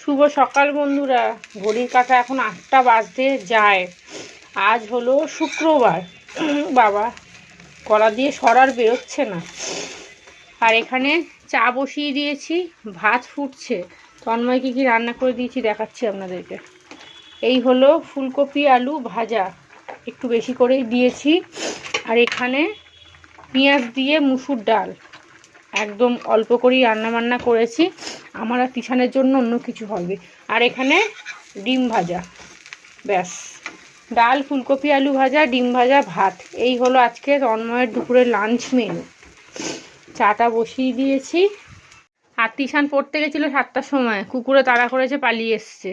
শুভ সকাল বন্ধুরা। ঘড়ির কাঁটা এখন 8টা বাজতে যায়। আজ হলো শুক্রবার। বাবা গলা দিয়ে সরার বেরোচ্ছে না। আর এখানে চা বসিয়ে দিয়েছি, ভাত ফুটছে। তন্ময়কে কি রান্না করে দিয়েছি দেখাচ্ছি আপনাদেরকে। এই হলো ফুলকপি আলু ভাজা, একটু বেশি করেই দিয়েছি। আর এখানে পেঁয়াজ দিয়ে মুসুর ডাল, একদম অল্প করেই রান্না করেছি। আমার আর তিশানের জন্য অন্য কিছু হবে। আর এখানে ডিম ভাজা, ব্যাস। ডাল, ফুলকপি আলু ভাজা, ডিম ভাজা, ভাত। এই হলো আজকে তন্ময়ের দুপুরের লাঞ্চ মেনু। চাটা বসিয়ে দিয়েছি। আর তিশান পড়তে গেছিলো 7টার সময়, কুকুরে তাড়া করেছে, পালিয়ে এসছে।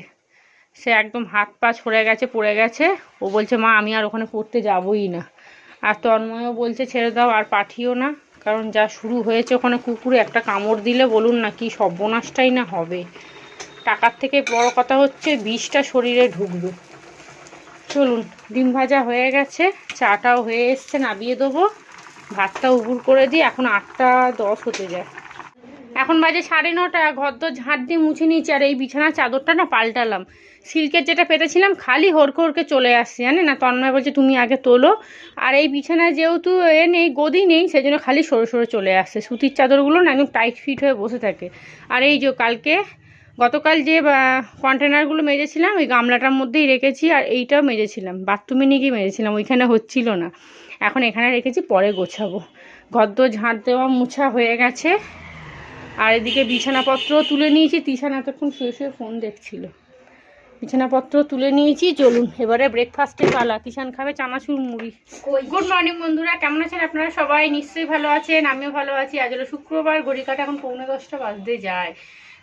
সে একদম হাত পা ছড়ে গেছে, পড়ে গেছে। ও বলছে মা আমি আর ওখানে পড়তে যাবই না। আর তন্ময়ও বলছে ছেড়ে দাও, আর পাঠিও না, কারণ যা শুরু হয়েছে ওখানে কুকুরে একটা কামড় দিলে বলুন না কি সর্বনাশটাই না হবে। টাকার থেকে বড় কথা হচ্ছে বিষটা শরীরে ঢুকবে। চলুন, ডিম ভাজা হয়ে গেছে, চাটাও হয়ে এসছে, নামিয়ে দেবো। ভাতটা উবুর করে দিই। এখন 8টা 10 হতে যায়। এখন বাজে 9:30। ঘরদোর ঝাঁট দিয়ে মুছে নিয়েছি। আর এই বিছানার চাদরটা না পাল্টালাম। সিল্কের যেটা পেতেছিলাম খালি হরকে হরকে চলে আসছে, জানে না। তন্ময় বলছে তুমি আগে তোলো। আর এই বিছানায় যেহেতু নেই, গদি নেই, সেই জন্য খালি সরে সরে চলে আসছে। সুতির চাদরগুলো না একদম টাইট ফিট হয়ে বসে থাকে। আর এই যে গতকাল যে কন্টেনারগুলো মেজেছিলাম ওই গামলাটার মধ্যেই রেখেছি। আর এইটাও মেজেছিলাম, বাথরুমে নিয়ে গিয়ে মেজেছিলাম, ওইখানে হচ্ছিল না। এখন এখানে রেখেছি, পরে গোছাবো। ঘরদোর ঝাঁট দেওয়া মুছা হয়ে গেছে। আর এদিকে বিছানাপত্র তুলে নিয়েছি। তিশান এতক্ষণ শুয়ে শুয়ে ফোন দেখছিল। বিছানাপত্র তুলে নিয়েছি। চলুন এবারে ব্রেকফাস্টের পালা। তিশান খাবে চানাচুর মুড়ি। গুড মর্নিং বন্ধুরা, কেমন আছেন আপনারা? সবাই নিশ্চয়ই ভালো আছেন, আমিও ভালো আছি। আজ হলো শুক্রবার, ঘড়ি কাটা এখন 9:45 বাজতে যায়।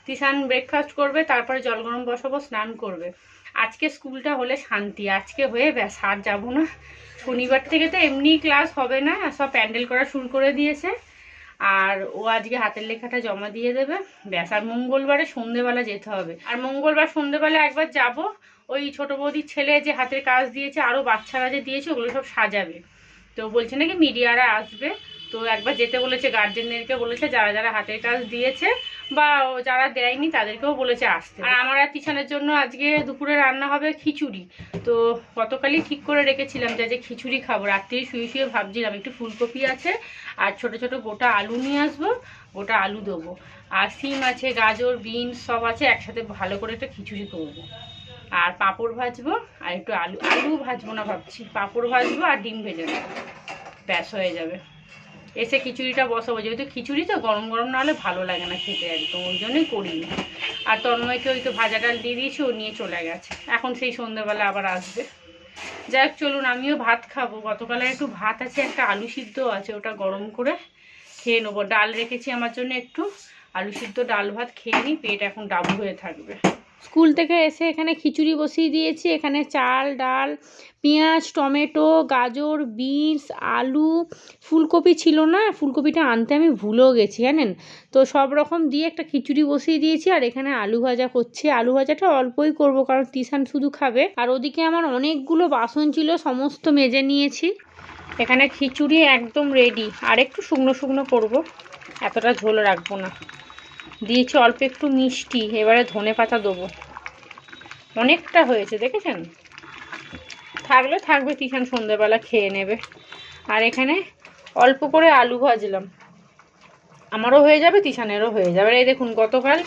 তিশান ব্রেকফাস্ট করবে, তারপরে জল গরম বসাবো, স্নান করবে। আজকে স্কুলটা হলে শান্তি। আজকে হয়ে ব্যাস আর যাবো না। শনিবার থেকে তো এমনি ক্লাস হবে না, সব প্যান্ডেল করা শুরু করে দিয়েছে। আর ও আজকে হাতের লেখাটা জমা দিয়ে দেবে, ব্যাস। আর মঙ্গলবারে সন্ধেবেলা যেতে হবে। আর মঙ্গলবার সন্ধেবেলা একবার যাব, ওই ছোট বৌদির ছেলে যে হাতের কাজ দিয়েছে, আরও বাচ্চারা যে দিয়েছে ওগুলো সব সাজাবে। তো বলছে নাকি মিডিয়ারা আসবে, তো একবার যেতে বলেছে। গার্জেনদেরকে বলেছে যারা যারা হাতের কাজ দিয়েছে বা যারা দেয়নি তাদেরকেও বলেছে আসতে। আর আমার আর তিশানের জন্য আজকে দুপুরে রান্না হবে খিচুড়ি। তো গতকালই ঠিক করে রেখেছিলাম যে খিচুড়ি খাবো। রাত্রি শুয়ে শুয়ে ভাবছিলাম একটু ফুলকপি আছে আর ছোট ছোট গোটা আলু নিয়ে আসবো, গোটা আলু দেবো। আর সিম আছে, গাজর, বিনস সব আছে, একসাথে ভালো করে একটা খিচুড়ি করবো। আর পাঁপড় ভাজবো, আর একটু আলু ভাজবো না ভাবছি, পাঁপড় ভাজবো আর ডিম ভেজে নেবো, ব্যাস হয়ে যাবে। এসে খিচুড়িটা বসাবো, যেহেতু খিচুড়ি তো গরম গরম না হলে ভালো লাগে না খেতে, একদম ওই জন্যই করিনি। আর তন্ময়কে ওই তো ভাজা ডাল দিয়ে দিয়েছি, ও নিয়ে চলে গেছে। এখন সেই সন্ধ্যেবেলা আবার আসবে। যাই হোক, চলুন আমিও ভাত খাবো। গতকালে একটু ভাত আছে, একটা আলু সিদ্ধ আছে, ওটা গরম করে খেয়ে নেবো। ডাল রেখেছি আমার জন্য একটু, আলু সিদ্ধ ডাল ভাত খেয়ে নিই, পেট এখন ডাবু হয়ে থাকবে। স্কুল থেকে এসে এখানে খিচুড়ি বসিয়ে দিয়েছি। এখানে চাল, ডাল, পেঁয়াজ, টমেটো, গাজর, বিনস, আলু, ফুলকপি ছিল না, ফুলকপিটা আনতে আমি ভুলেও গেছি জানেন। তো সব রকম দিয়ে একটা খিচুড়ি বসিয়ে দিয়েছি। আর এখানে আলু ভাজা করছি। আলু ভাজাটা অল্পই করব, কারণ তিশান শুধু খাবে। আর ওদিকে আমার অনেকগুলো বাসন ছিল, সমস্ত মেজে নিয়েছি। এখানে খিচুড়ি একদম রেডি। আর একটু শুকনো শুকনো করবো, এতটা ঝোল রাখবো না। দিয়েছি অল্প একটু মিষ্টি, এবারে ধনে পাতা দেবো। অনেকটা হয়েছে দেখেছেন, থাকলে থাকবে, তিশান সন্ধ্যেবেলা খেয়ে নেবে। আর এখানে অল্প করে আলু ভাজলাম, আমারও হয়ে যাবে, তিশানেরও হয়ে যাবে। এই দেখুন, গতকাল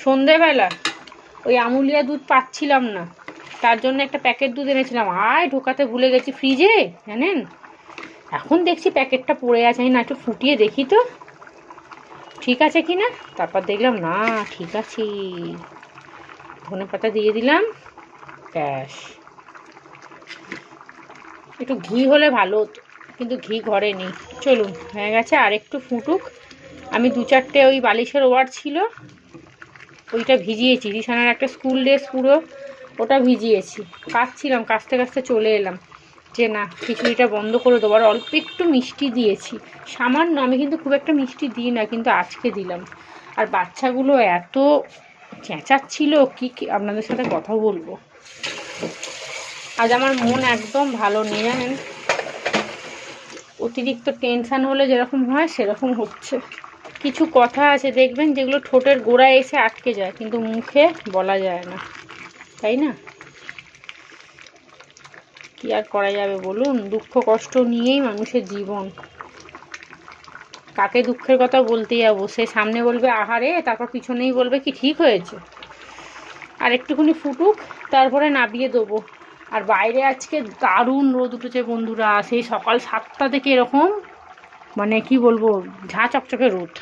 সন্ধ্যেবেলা ওই আমুলিয়া দুধ পাচ্ছিলাম না, তার জন্য একটা প্যাকেট দুধ এনেছিলাম, ঢোকাতে ভুলে গেছি ফ্রিজে জানেন। এখন দেখছি প্যাকেটটা পড়ে আছে, আমি না একটু ফুটিয়ে দেখি তো ঠিক আছে কি না। তারপর দেখলাম না ঠিক আছে, ধনে পাতা দিয়ে দিলাম, ব্যাস। একটু ঘি হলে ভালো হতো, কিন্তু ঘি ঘরে নেই। চলুন হয়ে গেছে, আর একটু ফুটুক। আমি 2-4টে ওই বালিশের ওয়ার ছিল, ওইটা ভিজিয়েছি। রিসানার একটা স্কুল ড্রেস পুরো, ওটা ভিজিয়েছি। কাচছিলাম, কাচতে কাচতে চলে এলাম যে না, খিচুড়িটা বন্ধ করে দেবো। আর অল্প একটু মিষ্টি দিয়েছি, সামান্য। আমি কিন্তু খুব একটা মিষ্টি দিই না, কিন্তু আজকে দিলাম। আর বাচ্চাগুলো এত চেঁচাচ্ছিল, কি আপনাদের সাথে কথা বলবো। আজ আমার মন একদম ভালো নেই জানেন। অতিরিক্ত টেনশান হলে যেরকম হয় সেরকম হচ্ছে। কিছু কথা আছে দেখবেন যেগুলো ঠোঁটের গোড়ায় এসে আটকে যায়, কিন্তু মুখে বলা যায় না, তাই না? কি আর করা যাবে বলুন, দুঃখ কষ্ট নিয়েই মানুষের জীবন। কাকে দুঃখের কথা বলতে যাবো, সে সামনে বলবে আহারে, তারপর পিছনেই বলবে কি ঠিক হয়েছে। আর একটুখানি ফুটুক, তারপরে নাবিয়ে দেবো। আর বাইরে আজকে দারুণ রোদ উঠেছে বন্ধুরা, সেই সকাল 7টা থেকে এরকম, মানে কি বলবো, ঝাঁ চকচকে রোদ।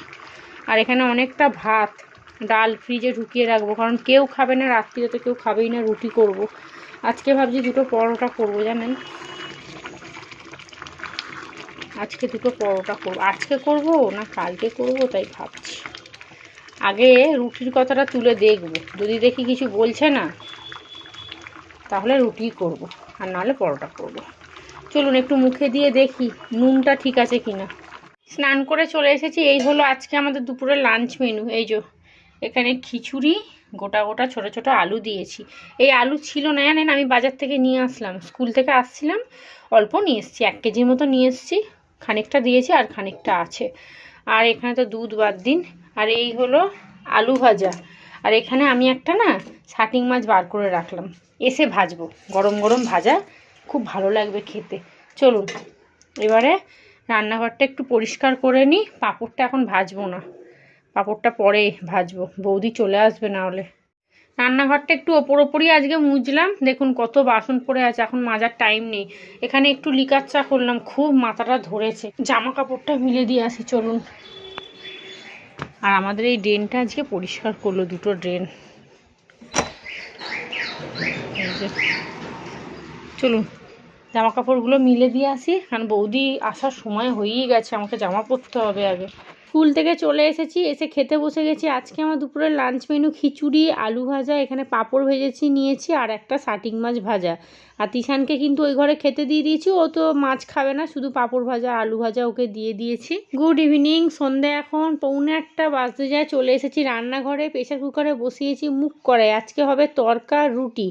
আর এখানে অনেকটা ভাত ডাল ফ্রিজে ঢুকিয়ে রাখবো, কারণ কেউ খাবে না রাত্রিরে, তো কেউ খাবেই না, রুটি করব। আজকে ভাবছি 2টো পরোটা করবো, জানেন, আজকে 2টো পরোটা করবো। আজকে করব না কালকে করব তাই ভাবছি। আগে রুটির কথাটা তুলে দেখবো, যদি দেখি কিছু বলছে না তাহলে রুটি করব, আর নাহলে পরোটা করব। চলুন একটু মুখে দিয়ে দেখি নুনটা ঠিক আছে কিনা। স্নান করে চলে এসেছি। এই হলো আজকে আমাদের দুপুরের লাঞ্চ মেনু। এই যে এখানে খিচুড়ি, গোটা গোটা ছোট ছোট আলু দিয়েছি। এই আলু ছিল না জানেন, আমি বাজার থেকে নিয়ে আসলাম, স্কুল থেকে আসছিলাম, অল্প নিয়ে এসেছি, 1 কেজির মতো নিয়ে এসেছি, খানিকটা দিয়েছি আর খানিকটা আছে। আর এখানে তো দুধ বাদ দিন। আর এই হলো আলু ভাজা। আর এখানে আমি একটা না শাটিং মাছ বার করে রাখলাম, এসে ভাজবো, গরম গরম ভাজা, খুব ভালো লাগবে খেতে। চলুন এবারে রান্নাঘরটা একটু পরিষ্কার করে নিই। পাঁপড়টা এখন ভাজবো না, পাঁপড়টা পরে ভাজবো, বৌদি চলে আসবে না হলে। রান্নাঘরটা একটু ওপরই আজকে মুছলাম, দেখুন কত বাসন পড়ে আছে, এখন মাজার টাইম নেই। এখানে একটু লিকার চা করলাম, খুব মাথাটা ধরেছে, জামা কাপড়টা মিলে দিয়ে আসি চলুন। আর আমাদের এই ড্রেনটা আজকে পরিষ্কার করলো, 2টো ড্রেন। চলুন জামা কাপড়গুলো মিলে দিয়ে আসি, কারণ বৌদি আসার সময় হয়েই গেছে, আমাকে জামা পরতে হবে আগে। স্কুল থেকে চলে এসেছি, এসে খেতে বসে গেছি। আজকে আমার দুপুরের লাঞ্চ মেনু খিচুড়ি, আলু ভাজা, এখানে পাঁপড় ভেজেছি নিয়েছি, আর একটা শাটিং মাছ ভাজা। আর তিশানকে কিন্তু ওই ঘরে খেতে দিয়ে দিয়েছি, ও তো মাছ খাবে না, শুধু পাঁপড় ভাজা আলু ভাজা ওকে দিয়ে দিয়েছি। গুড ইভিনিং, সন্ধে এখন 1:45 বাজতে যায়। চলে এসেছি রান্নাঘরে, প্রেশার কুকারে বসিয়েছি মুগ কড়াই, আজকে হবে তরকা রুটি।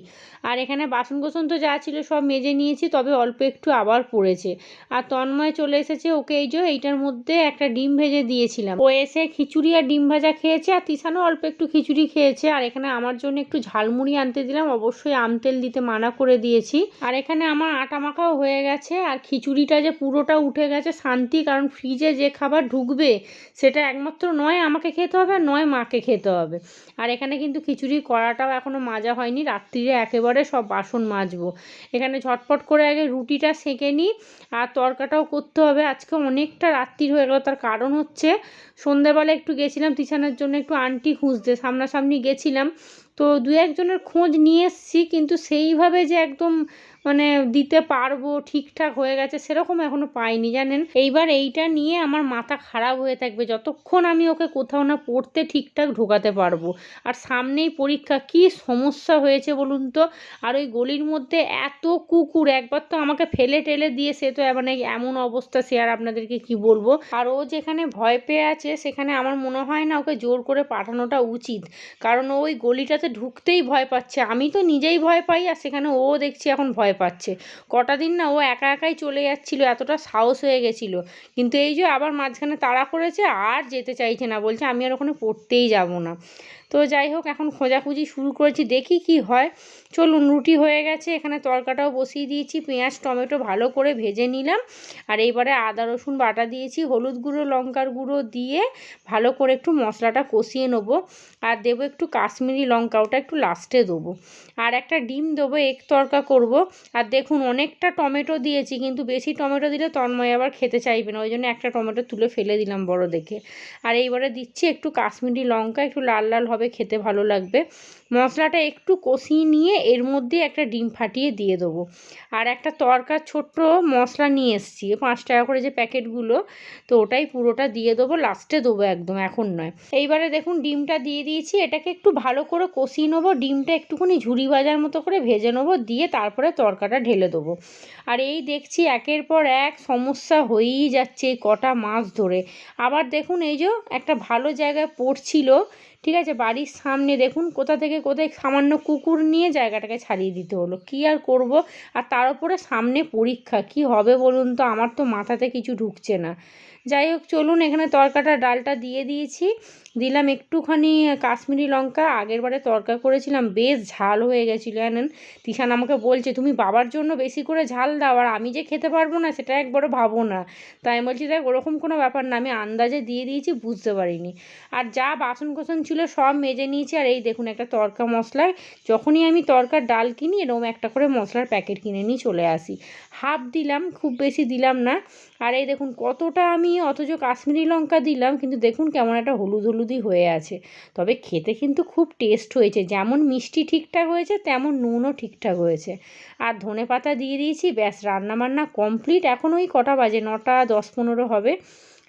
আর এখানে বাসন কোসন তো যা ছিল সব মেজে নিয়েছি, তবে অল্প একটু আবার পড়েছে। আর তন্ময় চলে এসেছে, ওকে এই যে এইটার মধ্যে একটা ডিম ভেজে দিয়েছিলাম, ও এসে খিচুড়ি আর ডিম ভাজা খেয়েছে, আর তিশানও অল্প একটু খিচুড়ি খেয়েছে। আর এখানে আমার জন্য একটু ঝালমুড়ি আনতে দিলাম, অবশ্যই আমতেল দিতে মানা করে দিয়েছি। আর এখানে আমার আটা মাখাও হয়ে গেছে, আর খিচুড়িটা যে পুরোটা উঠে গেছে শান্তি, কারণ ফ্রিজে যে খাবার ঢুকবে সেটা একমাত্র নয় আমাকে খেতে হবে, আর নয় মাকে খেতে হবে। আর এখানে কিন্তু খিচুড়ি কড়াটাও এখনও মাজা হয়নি, রাত্রিরে একেবারে সব বাসন মাজবো। এখানে ঝটপট করে আগে রুটিটা সেঁকে নিই, আর তরকাটাও করতে হবে। আজকে অনেকটা রাত্রির হয়ে গেল, তার কারণ হচ্ছে সন্ধ্যেবেলা একটু গেছিলাম তিশানের জন্য একটু আন্টি খুঁজতে, সামনাসামনি গেছিলাম, তো 2-1 জনের খোঁজ নিয়ে এসেছি, কিন্তু সেইভাবে যে একদম মানে দিতে পারবো ঠিকঠাক হয়ে গেছে সেরকম এখনও পাইনি জানেন। এইবার এইটা নিয়ে আমার মাথা খারাপ হয়ে থাকবে যতক্ষণ আমি ওকে কোথাও না পড়তে ঠিকঠাক ঢোকাতে পারবো। আর সামনেই পরীক্ষা, কি সমস্যা হয়েছে বলুন তো। আর ওই গলির মধ্যে এত কুকুর, একবার তো আমাকে ফেলে টেলে দিয়ে সে তো মানে এমন অবস্থা, সে আর আপনাদেরকে কি বলবো। আর ও যেখানে ভয় পেয়ে আছে সেখানে আমার মনে হয় না ওকে জোর করে পাঠানোটা উচিত, কারণ ওই গলিটাতে ঢুকতেই ভয় পাচ্ছে। আমি তো নিজেই ভয় পাই, আর সেখানে ও দেখছি এখন ভয় পাচ্ছে। কটা দিন না ও একা একাই চলে যাচ্ছিল, এতটা সাহস হয়ে গেছিলো, কিন্তু এই যে আবার মাঝখানে তাড়া করেছে, আর যেতে চাইছে না, বলছে আমি আর ওখানে পড়তেই যাব না। তো যাই হোক, এখন খোঁজাখুঁজি শুরু করেছি, দেখি কি হয়। চলুন, রুটি হয়ে গেছে, এখানে তরকাটাও বসিয়ে দিয়েছি, পেঁয়াজ টমেটো ভালো করে ভেজে নিলাম। আর এইবারে আদা রসুন বাটা দিয়েছি, হলুদ গুঁড়ো লঙ্কার গুঁড়ো দিয়ে ভালো করে একটু মশলাটা কষিয়ে নেবো। আর দেবো একটু কাশ্মীরি লঙ্কা, ওটা একটু লাস্টে দেবো। আর একটা ডিম দেবো, এগ তরকা করব। আর দেখুন অনেকটা টমেটো দিয়েছি, কিন্তু বেশি টমেটো দিলে তন্ময় আবার খেতে চাইবে না, ওই জন্য একটা টমেটো তুলে ফেলে দিলাম বড় দেখে। আর এইবারে দিচ্ছি একটু কাশ্মীরি লঙ্কা, একটু লাল লাল হবে, খেতে ভালো লাগবে। মশলাটা একটু কষিয়ে নিয়ে এর মধ্যে একটা ডিম ফাটিয়ে দিয়ে দেবো। আর একটা তরকার ছোট্ট মশলা নিয়ে এসেছি, 5 টাকা করে যে প্যাকেটগুলো, তো ওটাই পুরোটা দিয়ে দেবো, লাস্টে দেবো একদম, এখন নয়। এইবারে দেখুন ডিমটা দিয়ে দিয়েছি, এটাকে একটু ভালো করে কষিয়ে নেবো, ডিমটা একটুখানি ঝুরি ভাজার মতো করে ভেজে নেবো, দিয়ে তারপরে তরকাটা ঢেলে দেবো। আর এই দেখছি একের পর এক সমস্যা হয়েই যাচ্ছে এই কটা মাস ধরে। আবার দেখুন এই যে একটা ভালো জায়গায় পড়ছিল, ঠিক আছে, বাড়ির সামনে, দেখুন কোথা থেকে কোথায় সামান্য কুকুর নিয়ে জায়গাটাকে ছাড়িয়ে দিতে হলো, কি আর করব। আর তার উপরে সামনে পরীক্ষা, কি হবে বলুন তো, আমার তো মাথাতে কিছু ঢুকছে না। যাই হোক চলুন, এখানে তরকাটা ডালটা দিয়ে দিয়েছি, দিলাম একটুখানি কাশ্মীরি লঙ্কা। আগের বারে তরকা করেছিলাম, বেশ ঝাল হয়ে গেছিলো জানেন। তিশান আমাকে বলছে তুমি বাবার জন্য বেশি করে ঝাল দাও, আর আমি যে খেতে পারবো না সেটা একবারও ভাবো না। তাই আমি বলছি দেখ ওরকম কোনো ব্যাপার না, আমি আন্দাজে দিয়ে দিয়েছি, বুঝতে পারিনি। আর যা বাসন কোসন ছিল সব মেজে নিয়েছি। আর এই দেখুন একটা তরকা মশলায়, যখনই আমি তরকার ডাল কিনি এরকম একটা করে মশলার প্যাকেট কিনে নিয়ে চলে আসি। হাফ দিলাম, খুব বেশি দিলাম না। আর এই দেখুন কতটা আমি অথচ কাশ্মীরি লঙ্কা দিলাম, কিন্তু দেখুন কেমন একটা হলুদ হলুদই হয়ে আছে। তবে খেতে কিন্তু খুব টেস্ট হয়েছে, যেমন মিষ্টি ঠিকঠাক হয়েছে তেমন নুনও ঠিকঠাক হয়েছে। আর ধনে পাতা দিয়ে দিয়েছি, ব্যাস রান্নাবান্না কমপ্লিট। এখন ওই কটা বাজে, 9টা 10-15 হবে।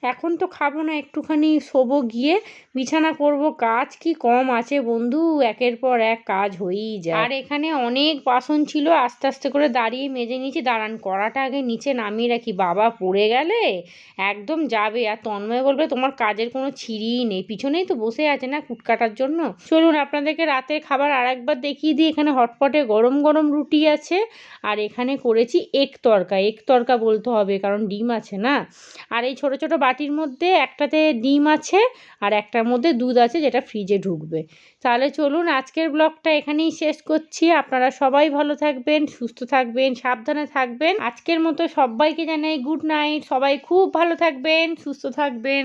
এখন তো খাবো না, একটুখানি শোবো গিয়ে, বিছানা করব। কাজ কি কম আছে বন্ধু, একের পর এক কাজ হয়েই যায়। আর এখানে অনেক বাসন ছিল, আস্তে আস্তে করে দাঁড়িয়ে মেজে নিয়েছি। দাঁড়ান কড়াটা আগে নিচে নামিয়ে রাখি, বাবা পড়ে গেলে একদম যাবে। আর তন্ময় বলবে তোমার কাজের কোনো ছিঁড়িই নেই, পিছনেই তো বসে আছে না কুট কাটার জন্য। চলুন আপনাদেরকে রাতের খাবার আর একবার দেখিয়ে দিই। এখানে হটপটে গরম গরম রুটি আছে, আর এখানে করেছি এগ তরকা বলতে হবে কারণ ডিম আছে না। আর এই ছোট ছোট বাটির মধ্যে একটাতে ডিম আছে আর একটার মধ্যে দুধ আছে, যেটা ফ্রিজে ঢুকবে। তাহলে চলুন আজকের ব্লগটা এখানেই শেষ করছি। আপনারা সবাই ভালো থাকবেন, সুস্থ থাকবেন, সাবধানে থাকবেন। আজকের মতো সবাইকে জানাই গুড নাইট। সবাই খুব ভালো থাকবেন, সুস্থ থাকবেন।